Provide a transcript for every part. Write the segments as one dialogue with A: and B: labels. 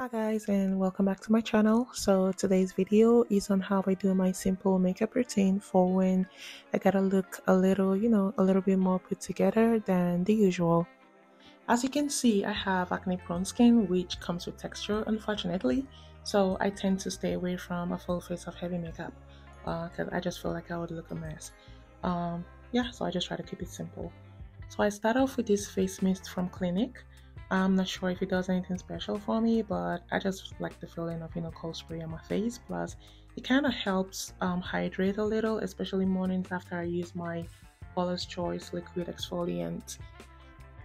A: Hi guys, and welcome back to my channel. So today's video is on how I do my simple makeup routine for when I gotta look a little, a little bit more put together than the usual. As you can see, I have acne prone skin which comes with texture, unfortunately, so I tend to stay away from a full face of heavy makeup because I just feel like I would look a mess. Yeah, so I just try to keep it simple. So I start off with this face mist from Clinique. I'm not sure if it does anything special for me, but I just like the feeling of cold spray on my face. Plus, it kind of helps hydrate a little, especially mornings after I use my Paula's Choice liquid exfoliant.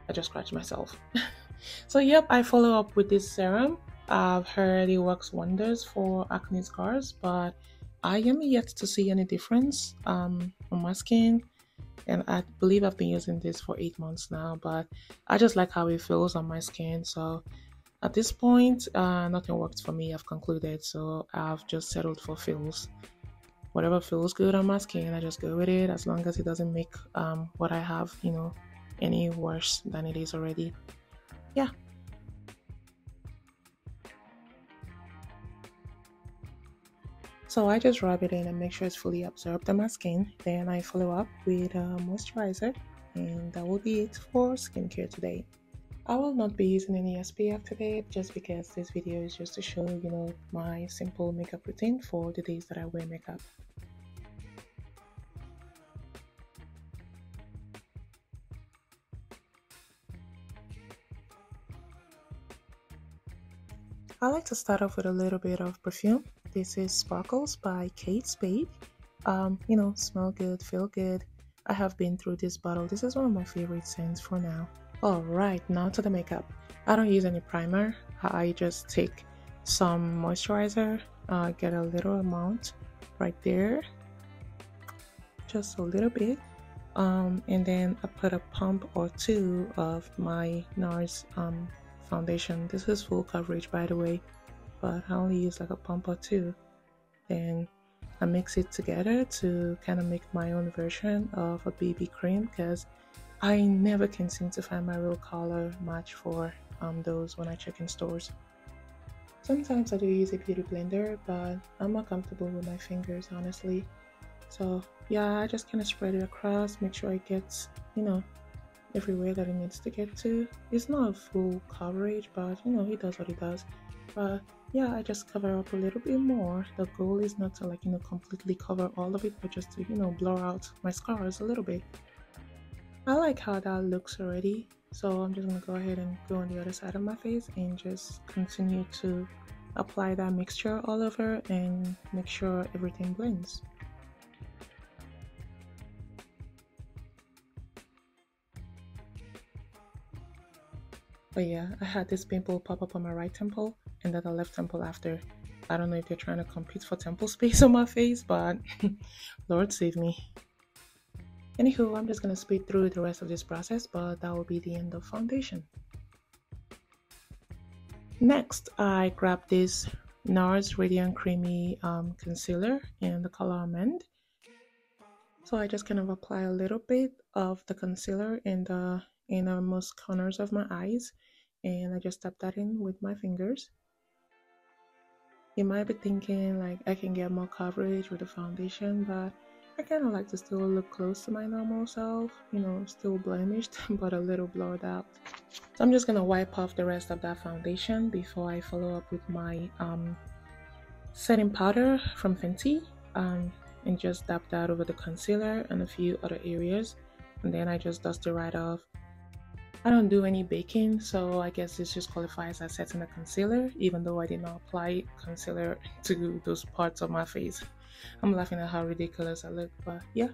A: I just scratched myself. So yep, I follow up with this serum. I've heard it works wonders for acne scars, but I am yet to see any difference on my skin, and I believe I've been using this for 8 months now, but I just like how it feels on my skin. So at this point, nothing works for me, I've concluded, so I've just settled for feels. Whatever feels good on my skin, I just go with it, as long as it doesn't make what I have, any worse than it is already. Yeah. So I just rub it in and make sure it's fully absorbed on my skin. Then I follow up with a moisturizer, and that will be it for skincare today. I will not be using any SPF today just because this video is just to show, my simple makeup routine for the days that I wear makeup. I like to start off with a little bit of perfume. This is Sparkles by Kate Spade. Smell good, feel good. I have been through this bottle. This is one of my favorite scents for now. Alright, now to the makeup. I don't use any primer. I just take some moisturizer, get a little amount right there, just a little bit, and then I put a pump or two of my NARS foundation. This is full coverage, by the way, but I only use like a pump or two. Then I mix it together to kind of make my own version of a BB cream, because I never can seem to find my real color match for those when I check in stores. Sometimes I do use a beauty blender, but I'm more comfortable with my fingers, honestly. So yeah, I just kind of spread it across, make sure it gets, everywhere that it needs to get to. It's not a full coverage, but it does what it does. But yeah, I just cover up a little bit more. The goal is not to completely cover all of it, but just to blur out my scars a little bit. I like how that looks already, so I'm just gonna go ahead and go on the other side of my face and just continue to apply that mixture all over and make sure everything blends. But yeah, I had this pimple pop up on my right temple and then the left temple after. I don't know if they're trying to compete for temple space on my face, but Lord save me. Anywho, I'm just gonna speed through the rest of this process, but that will be the end of foundation. Next, I grabbed this NARS Radiant Creamy concealer in the color Almond. So I just kind of apply a little bit of the concealer in the innermost corners of my eyes, and I just tap that in with my fingers. You might be thinking like I can get more coverage with the foundation, but I kind of like to still look close to my normal self, still blemished but a little blurred out. So I'm just gonna wipe off the rest of that foundation before I follow up with my setting powder from Fenty, and just dab that over the concealer and a few other areas, and then I just dust it right off. I don't do any baking, so I guess this just qualifies as setting a concealer, even though I did not apply concealer to those parts of my face. I'm laughing at how ridiculous I look, but yeah,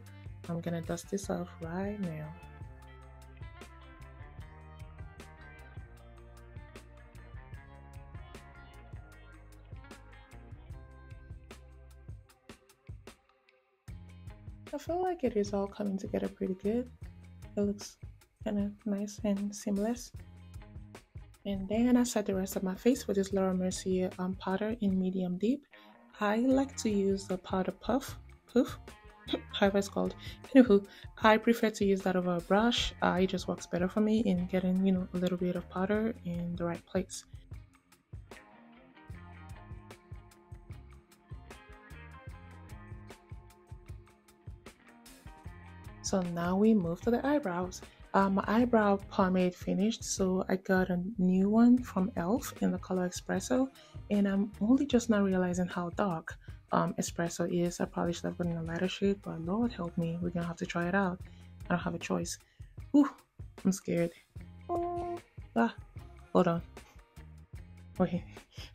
A: I'm gonna dust this off right now. I feel like it is all coming together pretty good. It looks kind of nice and seamless. And then I set the rest of my face with this Laura Mercier powder in medium deep. I like to use the powder poof, however it's called. Anywho, I prefer to use that over a brush. It just works better for me in getting, a little bit of powder in the right place. So now we move to the eyebrows. My eyebrow pomade finished, so I got a new one from e.l.f. in the color Espresso, and I'm only just now realizing how dark Espresso is. I probably should have gotten a lighter shade, but Lord help me, we're gonna have to try it out. I don't have a choice. Ooh, I'm scared. Oh, hold on. Wait,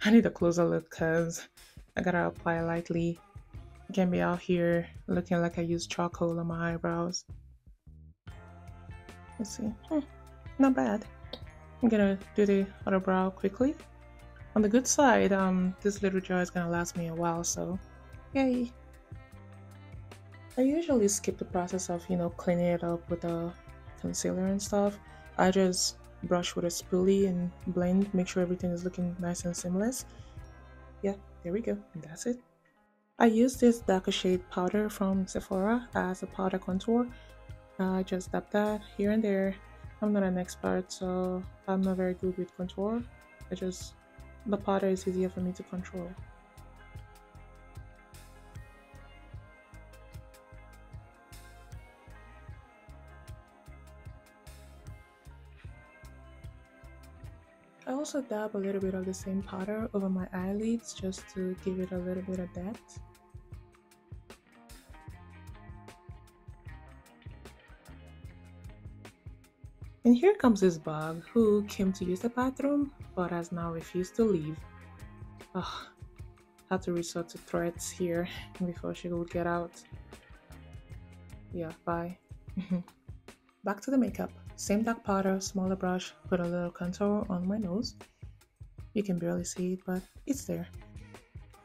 A: I need a closer look because I gotta apply lightly. I can't be out here looking like I used charcoal on my eyebrows. Let's see. Not bad. I'm gonna do the other brow quickly. On the good side, this little jar is gonna last me a while, so yay. I usually skip the process of, cleaning it up with a concealer and stuff. I just brush with a spoolie and blend, make sure everything is looking nice and seamless. Yeah, there we go. And that's it. I use this darker shade powder from Sephora as a powder contour. I just dab that here and there. I'm not an expert, so I'm not very good with contour. The powder is easier for me to control. I also dab a little bit of the same powder over my eyelids just to give it a little bit of depth. And here comes this bug who came to use the bathroom but has now refused to leave. Ugh, had to resort to threats here before she would get out. Yeah, bye. Back to the makeup. Same dark powder, smaller brush, put a little contour on my nose. You can barely see it, but it's there.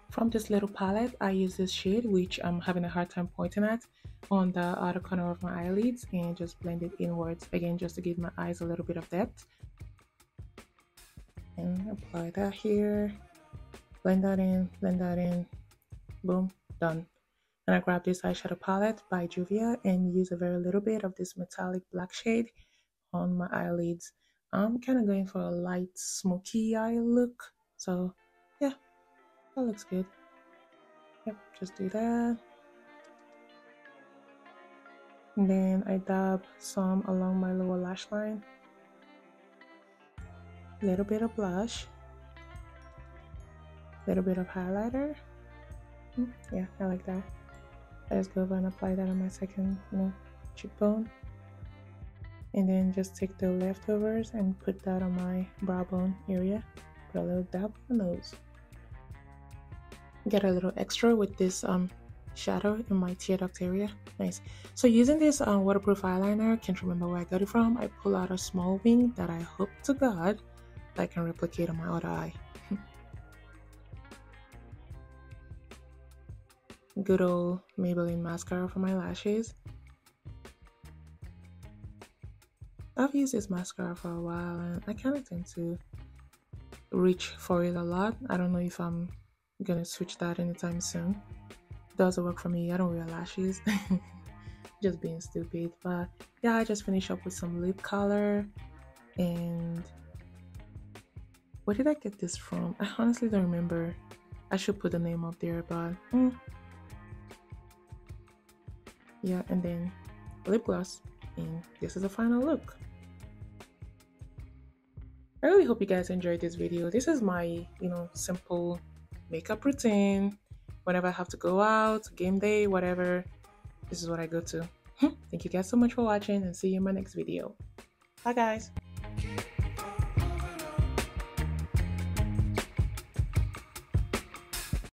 A: From this little palette, I use this shade, which I'm having a hard time pointing at, on the outer corner of my eyelids and just blend it inwards, again just to give my eyes a little bit of depth. And apply that here, blend that in, boom, done. And I grab this eyeshadow palette by Juvia and use a very little bit of this metallic black shade on my eyelids. I'm kind of going for a light smoky eye look, so yeah, that looks good. Yep, just do that. And then I dab some along my lower lash line. Little bit of blush. Little bit of highlighter. Yeah, I like that. I just go over and apply that on my second, cheekbone. And then just take the leftovers and put that on my brow bone area. Put a little dab on the nose. Get a little extra with this shadow in my tear duct area. Nice. So using this waterproof eyeliner, can't remember where I got it from. I pull out a small wing that I hope to God I can replicate on my other eye. Good old Maybelline mascara for my lashes. I've used this mascara for a while and I kind of tend to reach for it a lot. I don't know if I'm gonna switch that anytime soon. It doesn't work for me. I don't wear lashes. Just being stupid. But yeah, I just finished up with some lip color. And where did I get this from? I honestly don't remember. I should put the name up there, but yeah, and then lip gloss. And this is the final look. I really hope you guys enjoyed this video. This is my, simple makeup routine. Whenever I have to go out, game day, whatever, this is what I go to. Thank you guys so much for watching and see you in my next video. Bye guys.